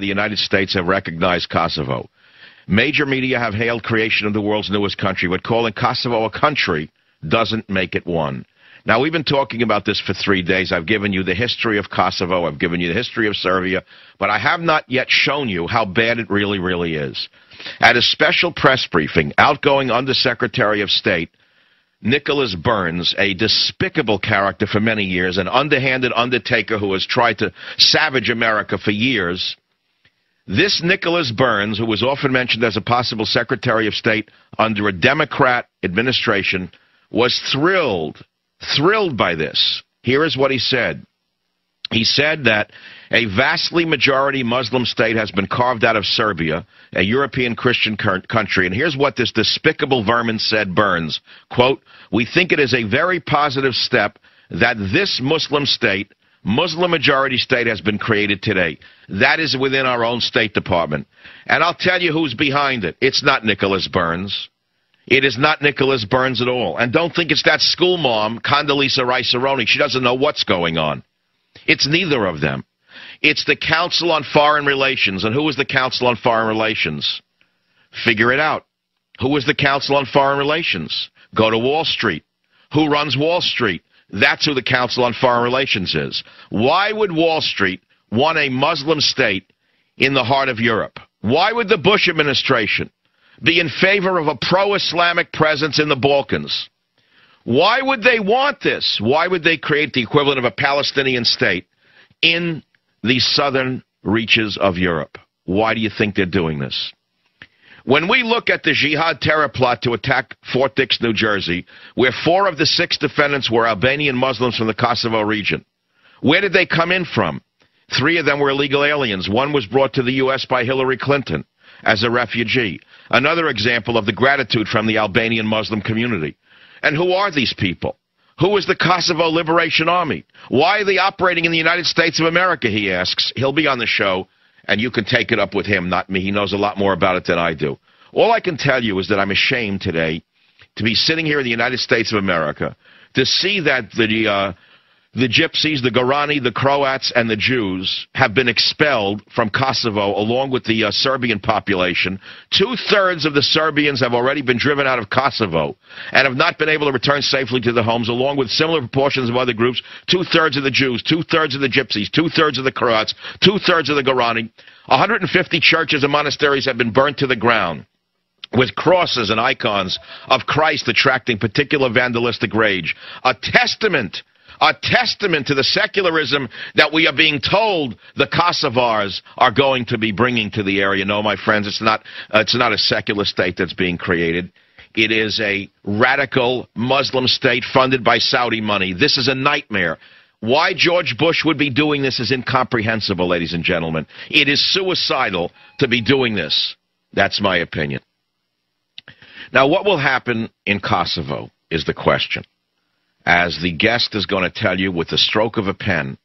the United States have recognized Kosovo. Major media have hailed creation of the world's newest country, but calling Kosovo a country doesn't make it one. Now, we've been talking about this for 3 days. I've given you the history of Kosovo. I've given you the history of Serbia. But I have not yet shown you how bad it really, really is. At a special press briefing, outgoing Undersecretary of State Nicholas Burns, a despicable character for many years, an underhanded undertaker who has tried to savage America for years, this Nicholas Burns, who was often mentioned as a possible Secretary of State under a Democrat administration, was thrilled by this. Here is what he said. He said that a vastly majority Muslim state has been carved out of Serbia, a European Christian country. And here's what this despicable vermin said, Burns, quote, "We think it is a very positive step that this Muslim state, Muslim majority state, has been created today. That is within our own State Department. And I'll tell you who's behind it. It's not Nicholas Burns. It is not Nicholas Burns at all. And don't think it's that school mom, Condoleezza Rice-Aroni. She doesn't know what's going on. It's neither of them. It's the Council on Foreign Relations. And who is the Council on Foreign Relations? Figure it out. Who is the Council on Foreign Relations? Go to Wall Street. Who runs Wall Street? That's who the Council on Foreign Relations is. Why would Wall Street want a Muslim state in the heart of Europe? Why would the Bush administration be in favor of a pro-Islamic presence in the Balkans? Why would they want this? Why would they create the equivalent of a Palestinian state in the southern reaches of Europe? Why do you think they're doing this? When we look at the jihad terror plot to attack Fort Dix, New Jersey, where 4 of the 6 defendants were Albanian Muslims from the Kosovo region, where did they come in from? 3 of them were illegal aliens. 1 was brought to the U.S. by Hillary Clinton as a refugee. Another example of the gratitude from the Albanian Muslim community. And who are these people? Who is the Kosovo Liberation Army? Why are they operating in the United States of America, he asks. He'll be on the show, and you can take it up with him, not me. He knows a lot more about it than I do. All I can tell you is that I'm ashamed today to be sitting here in the United States of America to see that the Gypsies, the Gorani, the Croats, and the Jews have been expelled from Kosovo along with the Serbian population. 2/3 of the Serbians have already been driven out of Kosovo and have not been able to return safely to their homes, along with similar proportions of other groups. 2/3 of the Jews, 2/3 of the Gypsies, 2/3 of the Croats, 2/3 of the Gorani. 150 churches and monasteries have been burnt to the ground, with crosses and icons of Christ attracting particular vandalistic rage. A testament to the secularism that we are being told the Kosovars are going to be bringing to the area. No, my friends, it's not a secular state that's being created. It is a radical Muslim state funded by Saudi money. This is a nightmare. Why George Bush would be doing this is incomprehensible, ladies and gentlemen. It is suicidal to be doing this. That's my opinion. Now, what will happen in Kosovo is the question. As the guest is going to tell you with the stroke of a pen,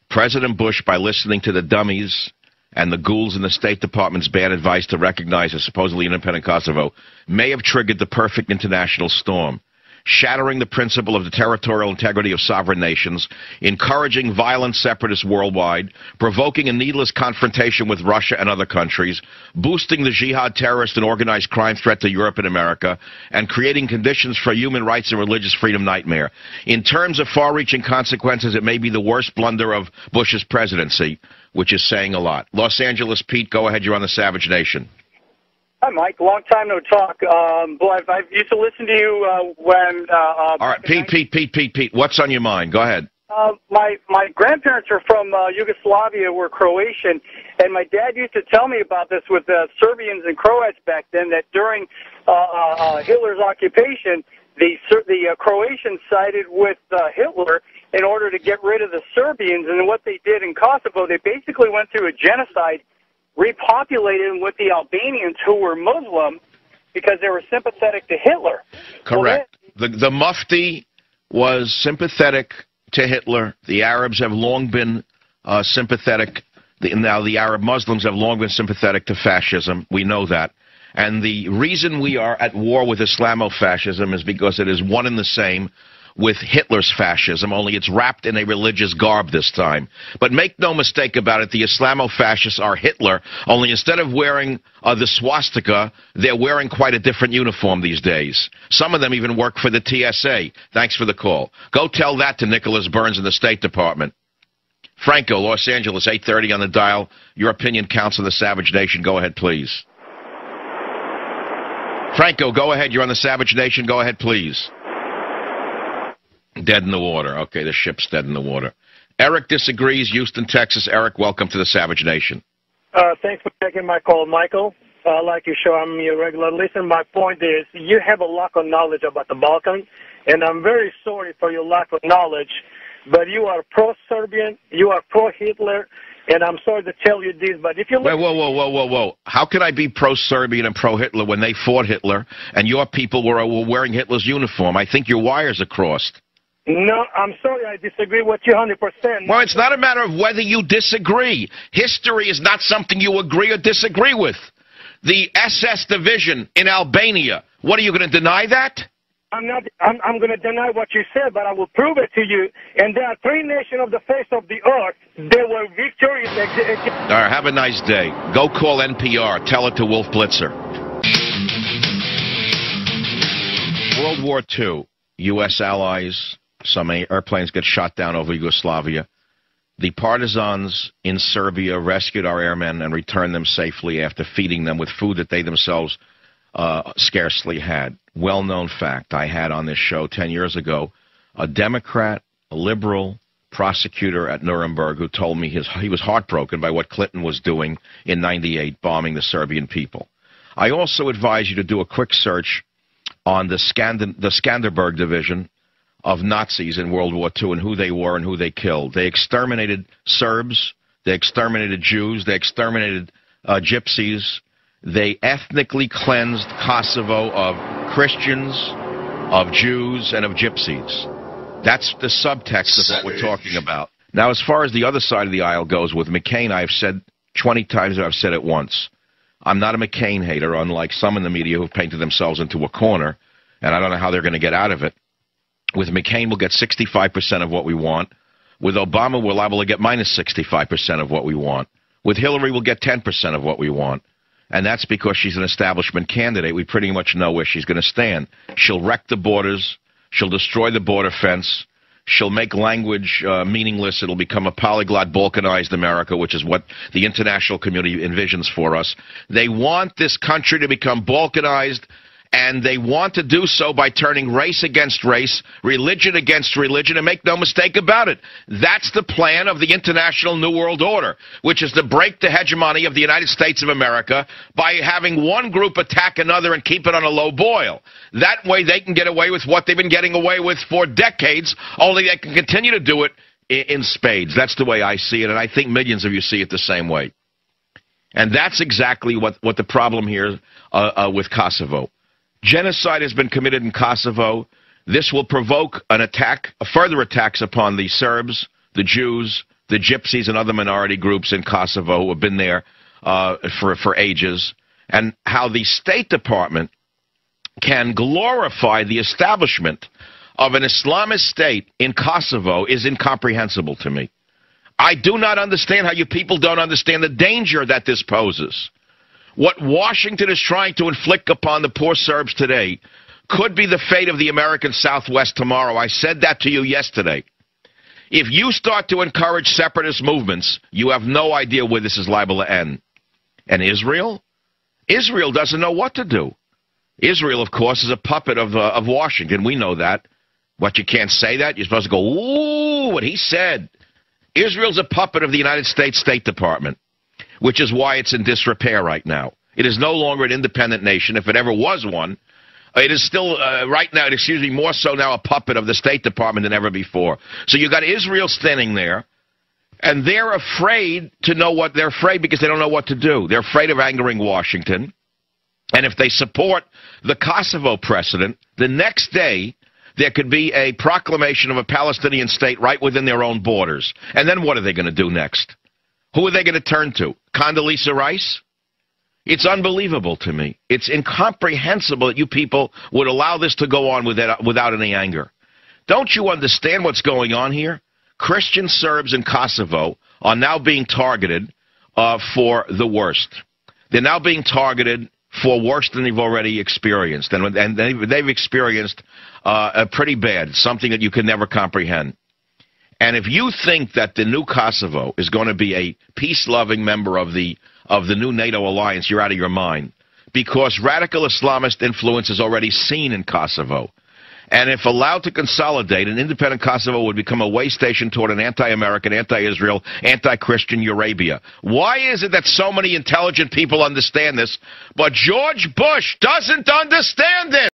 President Bush, by listening to the dummies and the ghouls in the State Department's bad advice to recognize a supposedly independent Kosovo, may have triggered the perfect international storm, shattering the principle of the territorial integrity of sovereign nations, encouraging violent separatists worldwide, provoking a needless confrontation with Russia and other countries, boosting the jihad terrorist and organized crime threat to Europe and America, and creating conditions for human rights and religious freedom nightmare. In terms of far-reaching consequences, it may be the worst blunder of Bush's presidency, which is saying a lot. Los Angeles, Pete, go ahead. You're on the Savage Nation. Hi, Mike. Long time no talk. I used to listen to you when... All right, Pete, what's on your mind? Go ahead. My grandparents are from Yugoslavia, were Croatian, and my dad used to tell me about this with Serbians and Croats back then, that during Hitler's occupation, the Croatians sided with Hitler in order to get rid of the Serbians, and what they did in Kosovo, they basically went through a genocide, repopulated with the Albanians who were Muslim because they were sympathetic to Hitler. Correct. Well, the Mufti was sympathetic to Hitler. The Arabs have long been sympathetic. Now the Arab Muslims have long been sympathetic to fascism. We know that. And the reason we are at war with Islamofascism is because it is one and the same. with Hitler's fascism, only it's wrapped in a religious garb this time. But make no mistake about it, the Islamo-fascists are Hitler, only instead of wearing the swastika, they're wearing quite a different uniform these days. Some of them even work for the TSA. Thanks for the call. Go tell that to Nicholas Burns in the State Department. Franco, Los Angeles, 830 on the dial. Your opinion counts on the Savage Nation. Go ahead, please. Franco, go ahead. You're on the Savage Nation. Go ahead, please. Dead in the water. Okay, the ship's dead in the water. Eric disagrees. Houston, Texas. Eric, welcome to the Savage Nation. Thanks for taking my call, Michael. I like your show. I'm your regular listener. My point is, you have a lack of knowledge about the Balkans, and I'm very sorry for your lack of knowledge, but you are pro-Serbian, you are pro-Hitler, and I'm sorry to tell you this, but if you look... Whoa. How could I be pro-Serbian and pro-Hitler when they fought Hitler and your people were wearing Hitler's uniform? I think your wires are crossed. No, I'm sorry, I disagree with you 100%. Well, it's not a matter of whether you disagree. History is not something you agree or disagree with. The SS division in Albania, what, are you going to deny that? I'm going to deny what you said, but I will prove it to you. And there are 3 nations of the face of the earth. They were victorious. All right, have a nice day. Go call NPR. Tell it to Wolf Blitzer. World War II, U.S. allies, some airplanes get shot down over Yugoslavia. The partisans in Serbia rescued our airmen and returned them safely after feeding them with food that they themselves scarcely had. Well-known fact. I had on this show 10 years ago a Democrat, a liberal prosecutor at Nuremberg who told me he was heartbroken by what Clinton was doing in '98, bombing the Serbian people. I also advise you to do a quick search on the Skanderberg division of Nazis in World War II and who they were and who they killed. They exterminated Serbs, they exterminated Jews, they exterminated gypsies. They ethnically cleansed Kosovo of Christians, of Jews, and of gypsies. That's the subtext of what we're talking about. Now, as far as the other side of the aisle goes with McCain, I've said 20 times, I've said it once. I'm not a McCain hater, unlike some in the media who've painted themselves into a corner, and I don't know how they're going to get out of it. With McCain, we'll get 65% of what we want. With Obama, we're liable to get minus 65% of what we want. With Hillary, we'll get 10% of what we want. And that's because she's an establishment candidate. We pretty much know where she's going to stand. She'll wreck the borders. She'll destroy the border fence. She'll make language meaningless. It'll become a polyglot, balkanized America, which is what the international community envisions for us. They want this country to become balkanized, and they want to do so by turning race against race, religion against religion, and make no mistake about it. That's the plan of the International New World Order, which is to break the hegemony of the United States of America by having one group attack another and keep it on a low boil. That way they can get away with what they've been getting away with for decades, only they can continue to do it in spades. That's the way I see it, and I think millions of you see it the same way. And that's exactly what the problem here with Kosovo. Genocide has been committed in Kosovo. This will provoke an attack, further attacks upon the Serbs, the Jews, the Gypsies, and other minority groups in Kosovo who have been there for ages. And how the State Department can glorify the establishment of an Islamist state in Kosovo is incomprehensible to me. I do not understand how you people don't understand the danger that this poses. What Washington is trying to inflict upon the poor Serbs today could be the fate of the American Southwest tomorrow. I said that to you yesterday. If you start to encourage separatist movements, you have no idea where this is liable to end. And Israel? Israel doesn't know what to do. Israel, of course, is a puppet of Washington. We know that. But you can't say that. You're supposed to go, ooh, what he said. Israel's a puppet of the United States State Department, which is why it's in disrepair right now. It is no longer an independent nation. If it ever was one, it is still, right now, more so now a puppet of the State Department than ever before. So you've got Israel standing there, and they're afraid to know what they're afraid because they don't know what to do. They're afraid of angering Washington. And if they support the Kosovo precedent, the next day there could be a proclamation of a Palestinian state right within their own borders. And then what are they going to do next? Who are they going to turn to? Condoleezza Rice? It's unbelievable to me. It's incomprehensible that you people would allow this to go on without any anger. Don't you understand what's going on here? Christian Serbs in Kosovo are now being targeted for the worst. They're now being targeted for worse than they've already experienced. And they've experienced pretty bad, something that you can never comprehend. And if you think that the new Kosovo is going to be a peace-loving member of the new NATO alliance, you're out of your mind. Because radical Islamist influence is already seen in Kosovo. And if allowed to consolidate, an independent Kosovo would become a way station toward an anti-American, anti-Israel, anti-Christian Eurabia. Why is it that so many intelligent people understand this, but George Bush doesn't understand this?